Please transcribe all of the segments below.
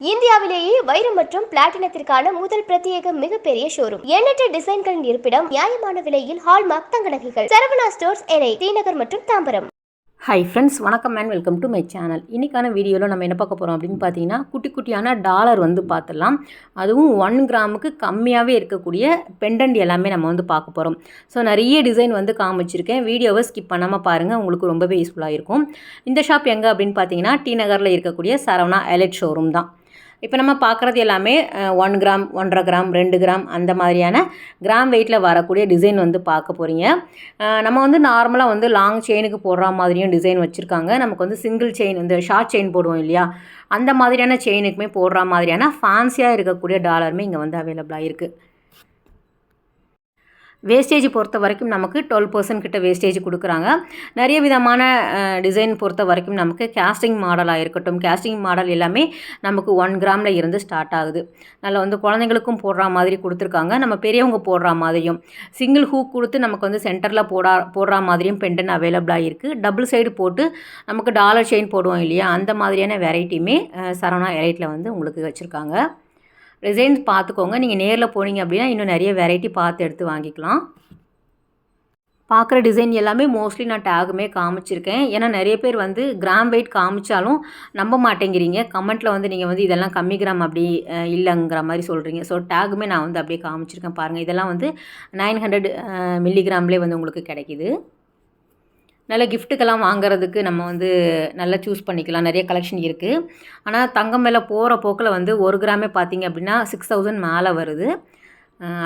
இந்தியாவிலேயே வைரம் மற்றும் பிளாட்டினத்திற்கான முதல் பிரத்யேக மிகப்பெரிய ஷோரூம். எண்ணற்ற டிசைன்களின் இருப்பிடம், நியாயமான விலையில் ஹால்மார்க் தங்க நகைகள். சரவணா ஸ்டோர்ஸ், NI, தீநகர் மற்றும் தாம்பரம். ஹாய் ஃப்ரெண்ட்ஸ், வணக்கம் and welcome to my channel. இன்றைக்கான வீடியோவில் நம்ம என்ன பார்க்க போகிறோம் அப்படின்னு பார்த்தீங்கன்னா, குட்டியான டாலர் பார்த்துடலாம். அதுவும் 1 கிராமுக்கு கம்மியாகவே இருக்கக்கூடிய பெண்டன்ட் எல்லாமே நம்ம பார்க்க போகிறோம். ஸோ நிறைய டிசைன் காமிச்சிருக்கேன். வீடியோவை ஸ்கிப் பண்ணாமல் பாருங்கள், உங்களுக்கு ரொம்பவே யூஸ்ஃபுல்லாக இருக்கும். இந்த ஷாப் எங்கே அப்படின்னு பார்த்தீங்கன்னா, டி நகரில் இருக்கக்கூடிய சரவணா எலைட் ஷோரூம் தான். இப்போ நம்ம பார்க்குறது எல்லாமே 1 கிராம், 1.5 கிராம், 2 கிராம் அந்த மாதிரியான கிராம் வெயிட்டில் வரக்கூடிய டிசைன் பார்க்க போகிறீங்க. நம்ம நார்மலாக லாங் செயினுக்கு போடுற மாதிரியும் டிசைன் வச்சுருக்காங்க. நமக்கு சிங்கிள் செயின், ஷார்ட் செயின் போடுவோம் இல்லையா, அந்த மாதிரியான செயினுக்குமே போடுற மாதிரியான ஃபேன்சியாக இருக்கக்கூடிய டாலருமே இங்கே அவைலபிளாக இருக்குது. வேஸ்டேஜ் பொறுத்த வரைக்கும் நமக்கு 12% கிட்ட வேஸ்டேஜ் கொடுக்குறாங்க. நிறைய விதமான டிசைன் பொறுத்த வரைக்கும் நமக்கு கேஸ்டிங் மாடலாக இருக்கட்டும், கேஸ்டிங் மாடல் எல்லாமே நமக்கு 1 கிராமில் இருந்து ஸ்டார்ட் ஆகுது. நல்லா குழந்தைங்களுக்கும் போடுற மாதிரி கொடுத்துருக்காங்க, நம்ம பெரியவங்க போடுற மாதிரியும். சிங்கிள் ஹூக் கொடுத்து நமக்கு சென்டரில் போடுற மாதிரியும் பெண்டன் அவைலபிளாக இருக்குது. டபுள் சைடு போட்டு நமக்கு டாலர் செயின் போடுவோம் இல்லையா, அந்த மாதிரியான வெரைட்டியுமே சரவணா எலைட்டில் உங்களுக்கு வச்சுருக்காங்க. டிசைன்ஸ் பார்த்துக்கோங்க. நீங்கள் நேரில் போனீங்க அப்படின்னா இன்னும் நிறைய வெரைட்டி பார்த்து எடுத்து வாங்கிக்கலாம். பார்க்குற டிசைன் எல்லாமே மோஸ்ட்லி நான் டேகுமே காமிச்சிருக்கேன். ஏன்னா நிறைய பேர் கிராம் வெயிட் காமிச்சாலும் நம்ப மாட்டேங்கிறீங்க. கமெண்ட்டில் நீங்கள் இதெல்லாம் கம்மி கிராம் அப்படி இல்லைங்கிற மாதிரி சொல்கிறீங்க. ஸோ டேகுமே நான் அப்படியே காமிச்சிருக்கேன் பாருங்கள். இதெல்லாம் 900 மில்லிகிராம்லேயே உங்களுக்கு கிடைக்கிது. நல்ல கிஃப்ட்டுக்கெல்லாம் வாங்குறதுக்கு நம்ம நல்லா சூஸ் பண்ணிக்கலாம். நிறைய கலெக்ஷன் இருக்குது. ஆனால் தங்கம் மேலே போகிற போக்கில் 1 கிராமே பார்த்திங்க அப்படின்னா 6000 மேலே வருது.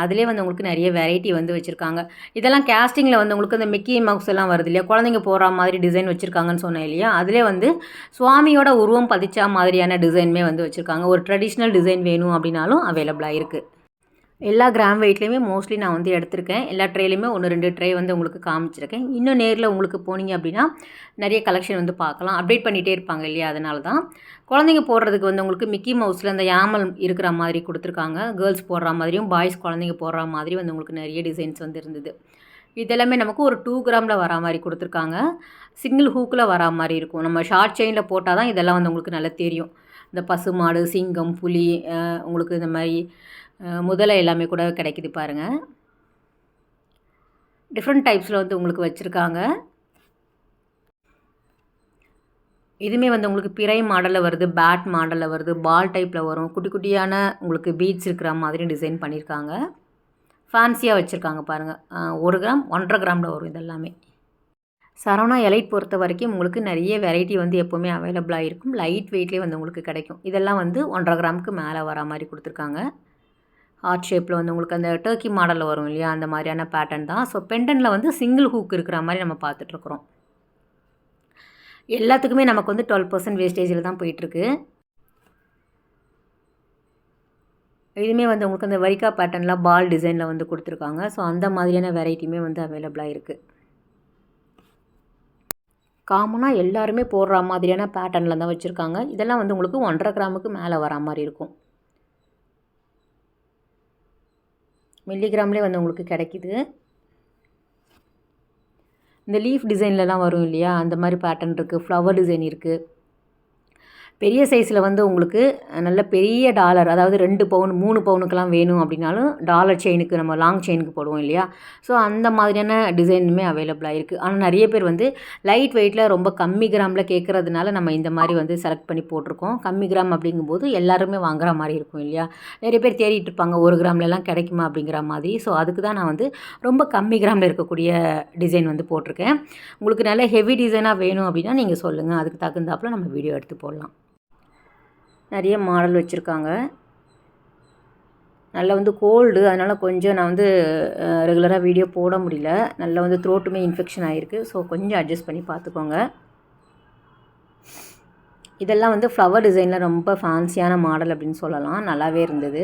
அதிலே உங்களுக்கு நிறைய வெரைட்டி வச்சுருக்காங்க. இதெல்லாம் கேஸ்டிங்கில் உங்களுக்கு இந்த மிக்கி மவுஸ் எல்லாம் வருது இல்லையா, குழந்தைங்க போடுற மாதிரி டிசைன் வச்சுருக்காங்கன்னு சொன்னேன் இல்லையா, அதிலே சுவாமியோட உருவம் பதிச்சா மாதிரியான டிசைனுமே வச்சுருக்காங்க. ஒரு ட்ரெடிஷ்னல் டிசைன் வேணும் அப்படின்னாலும் அவைலபிளாக இருக்குது. எல்லா கிராம் வெயிட்லேயுமே மோஸ்ட்லி நான் எடுத்திருக்கேன். எல்லா ட்ரேலையுமே 1-2 ட்ரே உங்களுக்கு காமிச்சிருக்கேன். இன்னும் நேரில் உங்களுக்கு போனீங்க அப்படின்னா நிறைய கலெக்ஷன் பார்க்கலாம். அப்டேட் பண்ணிகிட்டே இருப்பாங்க இல்லையா, அதனால தான். குழந்தைங்க போடுறதுக்கு உங்களுக்கு மிக்கி மவுஸில் அந்த யாமல் இருக்கிற மாதிரி கொடுத்துருக்காங்க. கேர்ள்ஸ் போடுற மாதிரியும் பாய்ஸ் குழந்தைங்க போடுற மாதிரி உங்களுக்கு நிறைய டிசைன்ஸ் இருந்தது. இதெல்லாமே நமக்கு ஒரு 2 கிராமில் வரா மாதிரி கொடுத்துருக்காங்க. சிங்கிள் ஹூக்கில் வரா மாதிரி இருக்கும். நம்ம ஷார்ட் செயினில் போட்டால் தான் இதெல்லாம் உங்களுக்கு நல்லா தெரியும். இந்த பசுமாடு, சிங்கம், புலி, உங்களுக்கு இந்த மாதிரி முதலை எல்லாமே கூட கிடைக்கிது பாருங்கள். டிஃப்ரெண்ட் டைப்ஸில் உங்களுக்கு வச்சுருக்காங்க. இதுவுமே உங்களுக்கு பிறை மாடலில் வருது, பேட் மாடலில் வருது, பால் டைப்பில் வரும். குட்டியான உங்களுக்கு பீட்ஸ் இருக்கிற மாதிரி டிசைன் பண்ணியிருக்காங்க. ஃபேன்சியாக வச்சுருக்காங்க பாருங்கள். 1 கிராம், 1.5 கிராமில் வரும் இதெல்லாமே. சரவணா எலைட் பொறுத்த வரைக்கும் உங்களுக்கு நிறைய வெரைட்டி எப்போவுமே அவைலபிளாக இருக்கும். லைட் வெயிட்லேயே உங்களுக்கு கிடைக்கும். இதெல்லாம் 1.5 கிராமுக்கு மேலே வர மாதிரி கொடுத்துருக்காங்க. ஹார்ட் ஷேப்பில் உங்களுக்கு அந்த டர்க்கி மாடலில் வரும் இல்லையா, அந்த மாதிரியான பேட்டர்ன் தான். ஸோ பெண்டனில் சிங்கிள் ஹூக் இருக்கிற மாதிரி நம்ம பார்த்துட்ருக்குறோம். எல்லாத்துக்குமே நமக்கு 12% வேஸ்டேஜில் தான் போயிட்டுருக்கு. இதுவுமே உங்களுக்கு அந்த வரிக்கா பேட்டர்னில் பால் டிசைனில் கொடுத்துருக்காங்க. ஸோ அந்த மாதிரியான வெரைட்டியுமே அவைலபிளாக இருக்குது. காமனாக எல்லாருமே போடுற மாதிரியான பேட்டர்னில் தான் வச்சுருக்காங்க. இதெல்லாம் உங்களுக்கு 1.5 கிராமுக்கு மேலே வரா மாதிரி இருக்கும். மில்லிகிராம்லேயே உங்களுக்கு கிடைக்கிது. இந்த லீஃப் டிசைன்லலாம் வரும் இல்லையா, அந்த மாதிரி பேட்டர்ன் இருக்குது. ஃப்ளவர் டிசைன் இருக்குது. பெரிய சைஸில் உங்களுக்கு நல்ல பெரிய டாலர், அதாவது 2 பவுன் 3 பவுனுக்கெல்லாம் வேணும் அப்படின்னாலும் டாலர் செயினுக்கு நம்ம லாங் செயினுக்கு போடுவோம் இல்லையா, ஸோ அந்த மாதிரியான டிசைனுமே அவைலபிளாக இருக்குது. ஆனால் நிறைய பேர் லைட் வெயிட்டில் ரொம்ப கம்மி கிராமில் கேட்குறதுனால நம்ம இந்த மாதிரி செலக்ட் பண்ணி போட்டிருக்கோம். கம்மி கிராம் அப்படிங்கும்போது எல்லாருமே வாங்குற மாதிரி இருக்கும் இல்லையா, நிறைய பேர் தேடிட்டு இருப்பாங்க 1 கிராம்லலாம் கிடைக்குமா அப்படிங்கிற மாதிரி. ஸோ அதுக்கு தான் நான் ரொம்ப கம்மி கிராமில் இருக்கக்கூடிய டிசைன் போட்டிருக்கேன். உங்களுக்கு நல்ல ஹெவி டிசைனாக வேணும் அப்படின்னா நீங்கள் சொல்லுங்கள், அதுக்கு தகுந்தாப்பில் நம்ம வீடியோ எடுத்து போடலாம். நிறைய மாடல் வச்சுருக்காங்க. நல்லா கோல்டு, அதனால் கொஞ்சம் நான் ரெகுலராக வீடியோ போட முடியல. நல்லா த்ரோட்டுமே இன்ஃபெக்ஷன் ஆகிருக்கு. ஸோ கொஞ்சம் அட்ஜஸ்ட் பண்ணி பார்த்துக்கோங்க. இதெல்லாம் ஃப்ளவர் டிசைனில் ரொம்ப ஃபேன்சியான மாடல் அப்படின்னு சொல்லலாம். நல்லாவே இருந்தது.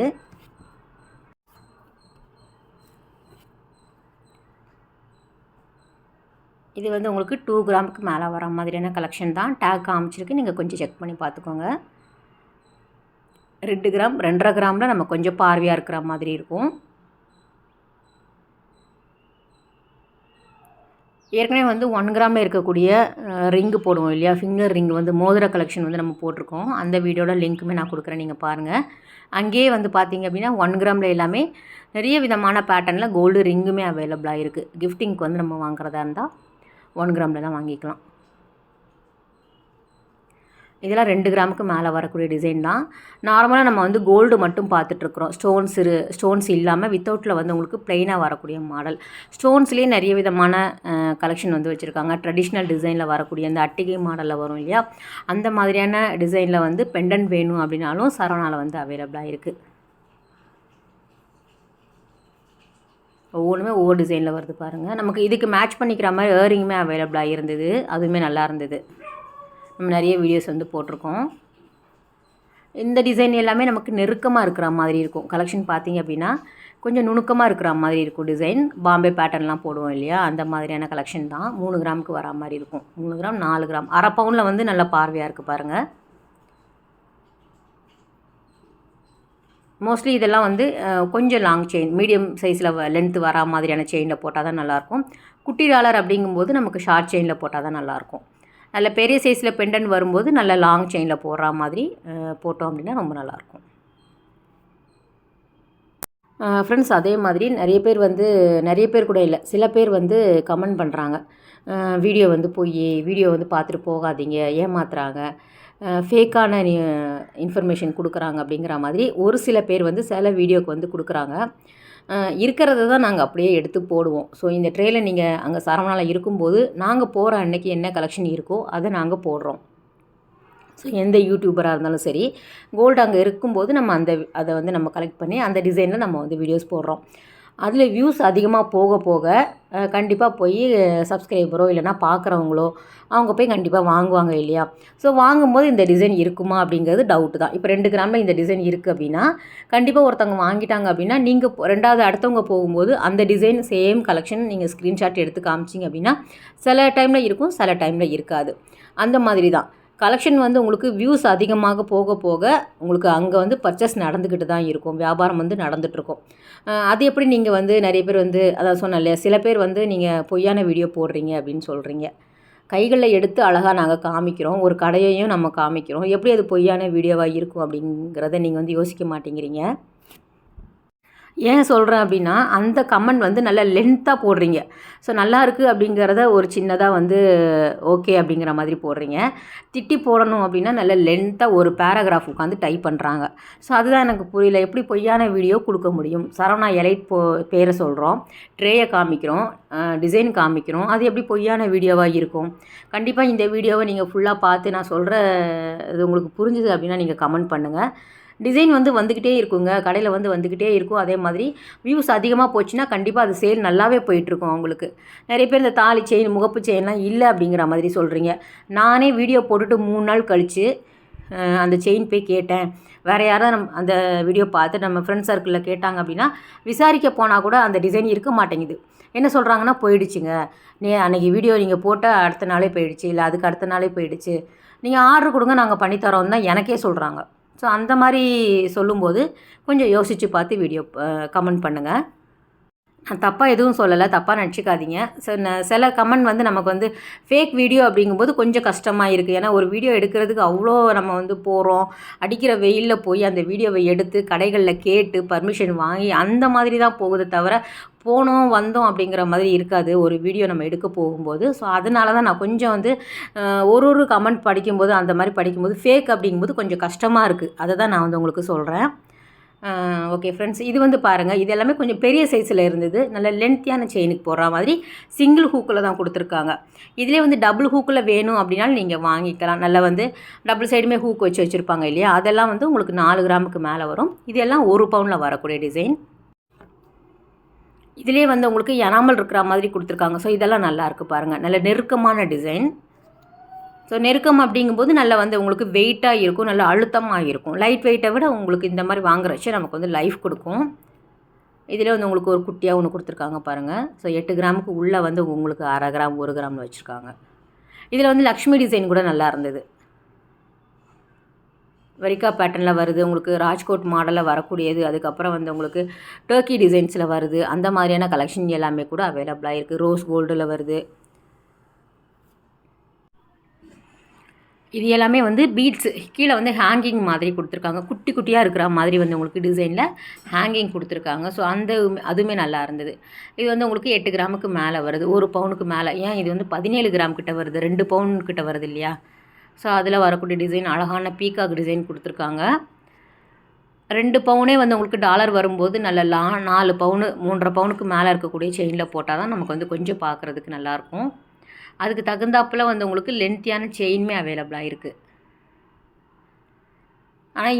இது உங்களுக்கு 2 கிராமுக்கு மேலே வர மாதிரியான கலெக்ஷன் தான். டேக் காமிச்சிருக்கு, நீங்கள் கொஞ்சம் செக் பண்ணி பார்த்துக்கோங்க. 2 கிராம், 2.5 கிராமில் நம்ம கொஞ்சம் பார்வையாக இருக்கிற மாதிரி இருக்கும். ஏற்கனவே வந்து 1 கிராமில் இருக்கக்கூடிய ரிங்கு போடுவோம் இல்லையா, ஃபிங்கர் ரிங் வந்து மோதிர கலெக்ஷன் வந்து நம்ம போட்டிருக்கோம். அந்த வீடியோட லிங்க்குமே நான் கொடுக்குறேன், நீங்கள் பாருங்கள். அங்கேயே வந்து பார்த்தீங்க அப்படின்னா 1 கிராமில் எல்லாமே நிறைய விதமான பேட்டர்னில் கோல்டு ரிங்குமே அவைலபிளாக இருக்குது. கிஃப்டிங்க்கு வந்து நம்ம வாங்குறதா இருந்தால் 1 கிராமில் தான் வாங்கிக்கலாம். இதெல்லாம் 2 கிராமுக்கு மேலே வரக்கூடிய டிசைன் தான். நார்மலாக நம்ம வந்து கோல்டு மட்டும் பார்த்துட்ருக்குறோம். ஸ்டோன்ஸ் இல்லாமல் வித்தவுட்டில் வந்து உங்களுக்கு ப்ளெயினாக வரக்கூடிய மாடல். ஸ்டோன்ஸ்லேயே நிறைய விதமான கலெக்ஷன் வந்து வச்சுருக்காங்க. ட்ரெடிஷ்னல் டிசைனில் வரக்கூடிய அந்த அட்டிகை மாடலில் வரும் இல்லையா, அந்த மாதிரியான டிசைனில் வந்து பெண்டன்ட் வேணும் அப்படின்னாலும் சரவணாவில் வந்து அவைலபிளாக இருக்குது. ஒவ்வொன்றுமே ஒவ்வொரு டிசைனில் வருது பாருங்கள். நமக்கு இதுக்கு மேட்ச் பண்ணிக்கிற மாதிரி இயரிங்குமே அவைலபிளாக இருந்தது, அதுவுமே நல்லா இருந்தது. நம்ம நிறைய வீடியோஸ் வந்து போட்டிருக்கோம். இந்த டிசைன் எல்லாமே நமக்கு நெருக்கமாக இருக்கிற மாதிரி இருக்கும். கலெக்ஷன் பார்த்திங்க அப்படின்னா கொஞ்சம் நுணுக்கமாக இருக்கிற மாதிரி இருக்கும் டிசைன். பாம்பே பேட்டர்ன்லாம் போடுவோம் இல்லையா, அந்த மாதிரியான கலெக்ஷன் தான். 3 கிராமுக்கு வரா மாதிரி இருக்கும். 3 கிராம் 4 கிராம் அரை பவுனில் வந்து நல்ல பார்வையாக இருக்குது பாருங்கள். மோஸ்ட்லி இதெல்லாம் வந்து கொஞ்சம் லாங் செயின், மீடியம் சைஸில் லென்த்து வரா மாதிரியான செயினில் போட்டால் தான் நல்லாயிருக்கும். குட்டி டாலர் அப்படிங்கும்போது நமக்கு ஷார்ட் செயினில் போட்டால் தான் நல்லாயிருக்கும். நல்ல பெரிய சைஸில் பெண்டன் வரும்போது நல்ல லாங் செயினில் போடுற மாதிரி போட்டோம் அப்படின்னா ரொம்ப நல்லாயிருக்கும். ஃப்ரெண்ட்ஸ், அதே மாதிரி நிறைய பேர் கூட இல்லை, சில பேர் வந்து கமெண்ட் பண்ணுறாங்க, வீடியோ வந்து வீடியோ வந்து பார்த்துட்டு போகாதீங்க, ஏமாத்துறாங்க, ஃபேக்கான இன்ஃபர்மேஷன் கொடுக்குறாங்க அப்படிங்கிற மாதிரி ஒரு சில பேர் வந்து சில வீடியோக்கு வந்து கொடுக்குறாங்க. இருக்கிறத தான் நாங்கள் அப்படியே எடுத்து போடுவோம். ஸோ இந்த ட்ரேயில் நீங்கள் அங்கே சரவணாவில் இருக்கும்போது நாங்கள் போகிற அன்னைக்கு என்ன கலெக்ஷன் இருக்கோ அதை நாங்கள் போடுறோம். ஸோ எந்த யூடியூபராக இருந்தாலும் சரி, கோல்டு அங்கே இருக்கும்போது நம்ம அதை வந்து நம்ம கலெக்ட் பண்ணி அந்த டிசைனில் நம்ம வந்து வீடியோஸ் போடுறோம். அதில் வியூஸ் அதிகமாக போக போக கண்டிப்பாக போய் சப்ஸ்கிரைபரோ இல்லைனா பார்க்குறவங்களோ அவங்க போய் கண்டிப்பாக வாங்குவாங்க இல்லையா. ஸோ வாங்கும்போது இந்த டிசைன் இருக்குமா அப்படிங்கிறது டவுட்டு தான். இப்போ 2 கிராமில் இந்த டிசைன் இருக்குது அப்படின்னா கண்டிப்பாக ஒருத்தவங்க வாங்கிட்டாங்க அப்படின்னா நீங்கள் ரெண்டாவது அடுத்தவங்க போகும்போது அந்த டிசைன் சேம் கலெக்ஷன் நீங்கள் ஸ்க்ரீன்ஷாட் எடுத்து காமிச்சிங்க அப்படின்னா சில டைமில் இருக்கும், சில டைமில் இருக்காது. அந்த மாதிரி தான் கலெக்ஷன் வந்து உங்களுக்கு வியூஸ் அதிகமாக போக போக உங்களுக்கு அங்கே வந்து பர்ச்சேஸ் நடந்துக்கிட்டு தான் இருக்கும், வியாபாரம் வந்து நடந்துகிட்ருக்கும். அது எப்படி நீங்கள் வந்து நிறைய பேர் வந்து அதான் சொன்னேன் இல்லையா, சில பேர் வந்து நீங்கள் பொய்யான வீடியோ போடுறீங்க அப்படின்னு சொல்கிறீங்க. கைகளில் எடுத்து அழகாக நாங்கள் காமிக்கிறோம், ஒரு கடையையும் நம்ம காமிக்கிறோம். எப்படி அது பொய்யான வீடியோவாக இருக்கும் அப்படிங்கிறத நீங்கள் வந்து யோசிக்க மாட்டேங்கிறீங்க. ஏன் சொல்கிறேன் அப்படின்னா அந்த கமெண்ட் வந்து நல்லா லென்த்தாக போடுறீங்க. ஸோ நல்லா இருக்குது அப்படிங்கிறத ஒரு சின்னதாக வந்து ஓகே அப்படிங்கிற மாதிரி போடுறீங்க. திட்டி போடணும் அப்படின்னா நல்ல லென்த்தாக ஒரு பேராகிராஃப் உட்காந்து டைப் பண்ணுறாங்க. ஸோ அதுதான் எனக்கு புரியல, எப்படி பொய்யான வீடியோ கொடுக்க முடியும்? சரவணா எலைட் பேரை சொல்கிறோம், ட்ரேயை காமிக்கிறோம், டிசைன் காமிக்கிறோம், அது எப்படி பொய்யான வீடியோவாக இருக்கும்? கண்டிப்பாக இந்த வீடியோவை நீங்கள் ஃபுல்லாக பார்த்து நான் சொல்கிற இது உங்களுக்கு புரிஞ்சுது அப்படின்னா நீங்கள் கமெண்ட் பண்ணுங்கள். டிசைன் வந்து வந்துக்கிட்டே இருக்குங்க, கடையில் வந்துக்கிட்டே இருக்கும். அதே மாதிரி வியூஸ் அதிகமாக போச்சுன்னா கண்டிப்பாக அது சேல் நல்லாவே போயிட்டுருக்கும் அவங்களுக்கு. நிறைய பேர் இந்த தாலி செயின், முகப்பு செயின்லாம் இல்லை அப்படிங்கிற மாதிரி சொல்கிறீங்க. நானே வீடியோ போட்டுட்டு 3 நாள் கழித்து அந்த செயின் போய் கேட்டேன். வேறு யாராவது அந்த வீடியோ பார்த்து நம்ம ஃப்ரெண்ட் சர்க்கிளில் கேட்டாங்க அப்படின்னா விசாரிக்க போனால் கூட அந்த டிசைன் இருக்க மாட்டேங்குது. என்ன சொல்கிறாங்கன்னா, போயிடுச்சுங்க, அன்றைக்கி வீடியோ நீங்கள் போட்ட அடுத்த நாளே போயிடுச்சு, இல்லை அதுக்கு அடுத்த நாளே போயிடுச்சு, நீங்கள் ஆர்டர் கொடுங்க நாங்கள் பண்ணித்தரோம் தான் எனக்கே சொல்கிறாங்க. ஸோ அந்த மாதிரி சொல்லும்போது கொஞ்சம் யோசித்து பார்த்து வீடியோ கமெண்ட் பண்ணுங்கள். நான் தப்பாக எதுவும் சொல்லலை, தப்பாக நினச்சிக்காதீங்க. சில கமெண்ட் வந்து நமக்கு வந்து ஃபேக் வீடியோ அப்படிங்கும்போது கொஞ்சம் கஷ்டமாக இருக்குது. ஏன்னா ஒரு வீடியோ எடுக்கிறதுக்கு அவ்வளோ நம்ம வந்து போகிறோம், அடிக்கிற வெயிலில் போய் அந்த வீடியோவை எடுத்து கடைகளில் கேட்டு பர்மிஷன் வாங்கி அந்த மாதிரி தான் போகுது தவிர போனோம் வந்தோம் அப்படிங்கிற மாதிரி இருக்காது ஒரு வீடியோ நம்ம எடுக்க போகும்போது. ஸோ அதனால தான் நான் கொஞ்சம் வந்து ஒரு கமெண்ட் படிக்கும்போது அந்த மாதிரி படிக்கும்போது ஃபேக் அப்படிங்கும்போது கொஞ்சம் கஷ்டமாக இருக்குது. அதை தான் நான் வந்து உங்களுக்கு சொல்கிறேன். ஓகே ஃப்ரெண்ட்ஸ், இது வந்து பாருங்கள், இது எல்லாமே கொஞ்சம் பெரிய சைஸில் இருந்தது. நல்ல லென்த்தியான செயினுக்கு போடுற மாதிரி சிங்கிள் ஹூக்கில் தான் கொடுத்துருக்காங்க. இதிலே வந்து டபுள் ஹூக்கில் வேணும் அப்படின்னாலும் நீங்கள் வாங்கிக்கலாம். நல்லா வந்து டபுள் சைடுமே ஹூக் வச்சுருப்பாங்க இல்லையா, அதெல்லாம் வந்து உங்களுக்கு 4 கிராமுக்கு மேலே வரும். இதெல்லாம் 1 பவுனில் வரக்கூடிய டிசைன். இதிலே வந்து உங்களுக்கு எனாமல் இருக்கிற மாதிரி கொடுத்துருக்காங்க. ஸோ இதெல்லாம் நல்லாயிருக்கு பாருங்கள், நல்ல நெருக்கமான டிசைன். ஸோ நெருக்கம் அப்படிங்கும்போது நல்லா வந்து உங்களுக்கு வெயிட்டாக இருக்கும், நல்லா அழுத்தமாக இருக்கும். லைட் வெயிட்டை விட உங்களுக்கு இந்த மாதிரி வாங்குறச்சு நமக்கு வந்து லைஃப் கொடுக்கும். இதில் வந்து உங்களுக்கு ஒரு குட்டியாக ஒன்று கொடுத்துருக்காங்க பாருங்கள். ஸோ 8 கிராமுக்கு உள்ளே வந்து உங்களுக்கு 1/2 கிராம் 1 கிராமில் வச்சுருக்காங்க. இதில் வந்து லக்ஷ்மி டிசைன் கூட நல்லா இருந்தது. வரிக்கா பேட்டர்னில் வருது, உங்களுக்கு ராஜ்கோட் மாடலில் வரக்கூடியது. அதுக்கப்புறம் வந்து உங்களுக்கு டர்க்கி டிசைன்ஸில் வருது. அந்த மாதிரியான கலெக்ஷன் எல்லாமே கூட அவைலபிளாக இருக்குது. ரோஸ் கோல்டில் வருது. இது எல்லாமே வந்து பீட்ஸு கீழே வந்து ஹேங்கிங் மாதிரி கொடுத்துருக்காங்க. குட்டி குட்டியாக இருக்கிற மாதிரி வந்து உங்களுக்கு டிசைனில் ஹேங்கிங் கொடுத்துருக்காங்க. ஸோ அதுவுமே நல்லா இருந்தது. இது வந்து உங்களுக்கு 8 கிராமுக்கு மேலே வருது, 1 பவுனுக்கு மேலே. ஏன் இது வந்து 17 கிராம் கிட்ட வருது, 2 பவுன் கிட்ட வருது இல்லையா? ஸோ அதில் வரக்கூடிய டிசைன் அழகான பீகாக் டிசைன் கொடுத்துருக்காங்க. 2 பவுனே வந்து உங்களுக்கு டாலர் வரும்போது நல்ல 4 பவுனு 3.5 பவுனுக்கு மேலே இருக்கக்கூடிய செயினில் போட்டால் தான் நமக்கு வந்து கொஞ்சம் பார்க்குறதுக்கு நல்லாயிருக்கும். அதுக்கு தகுந்தாப்பில் வந்து உங்களுக்கு லென்த்தியான செயினுமே அவைலபிளாக இருக்குது. ஆனால்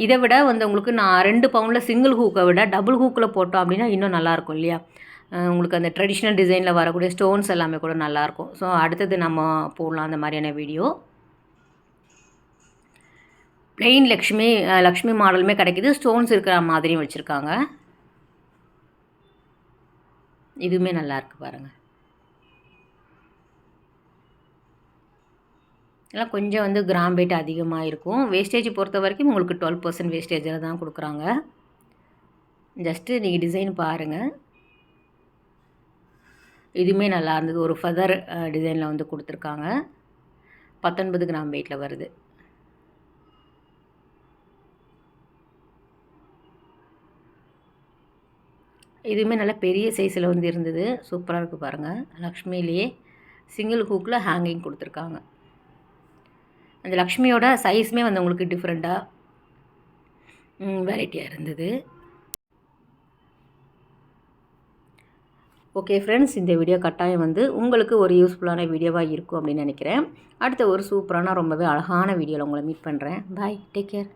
இதை விட வந்து உங்களுக்கு நான் 2 பவுனில் சிங்கிள் ஹூக்கை விட டபுள் ஹூக்கில் போட்டோம் அப்படின்னா இன்னும் நல்லாயிருக்கும் இல்லையா? உங்களுக்கு அந்த ட்ரெடிஷ்னல் டிசைனில் வரக்கூடிய ஸ்டோன்ஸ் எல்லாமே கூட நல்லாயிருக்கும். ஸோ அடுத்தது நம்ம போடலாம் அந்த மாதிரியான வீடியோ. பிளெயின் லக்ஷ்மி மாடலுமே கிடைக்கிது, ஸ்டோன்ஸ் இருக்கிற மாதிரியும் வச்சுருக்காங்க. இதுவுமே நல்லாயிருக்கு பாருங்கள். எல்லாம் கொஞ்சம் வந்து கிராம் வெயிட் அதிகமாக இருக்கும். வேஸ்டேஜ் பொறுத்த வரைக்கும் உங்களுக்கு 12% வேஸ்டேஜில் தான் கொடுக்குறாங்க. ஜஸ்ட்டு நீங்கள் டிசைன் பாருங்கள். இதுவுமே நல்லா இருந்தது. ஒரு ஃபெதர் டிசைனில் வந்து கொடுத்துருக்காங்க. 19 கிராம் வெயிட்டில் வருது. இதுவுமே நல்லா பெரிய சைஸில் வந்து இருந்தது. சூப்பராக இருக்குது பாருங்கள். லக்ஷ்மிலேயே சிங்கிள் ஹூக்கில் ஹேங்கிங் கொடுத்துருக்காங்க. அந்த லக்ஷ்மியோட சைஸுமே வந்து உங்களுக்கு டிஃப்ரெண்ட்டாக வெரைட்டியாக இருந்தது. ஓகே ஃப்ரெண்ட்ஸ், இந்த வீடியோ கட்டாயம் வந்து உங்களுக்கு ஒரு யூஸ்ஃபுல்லான வீடியோவாக இருக்கும் அப்படின்னு நினைக்கிறேன். அடுத்த ஒரு சூப்பரான ரொம்பவே அழகான வீடியோவில் உங்களை மீட் பண்ணுறேன். பாய், டேக் கேர்.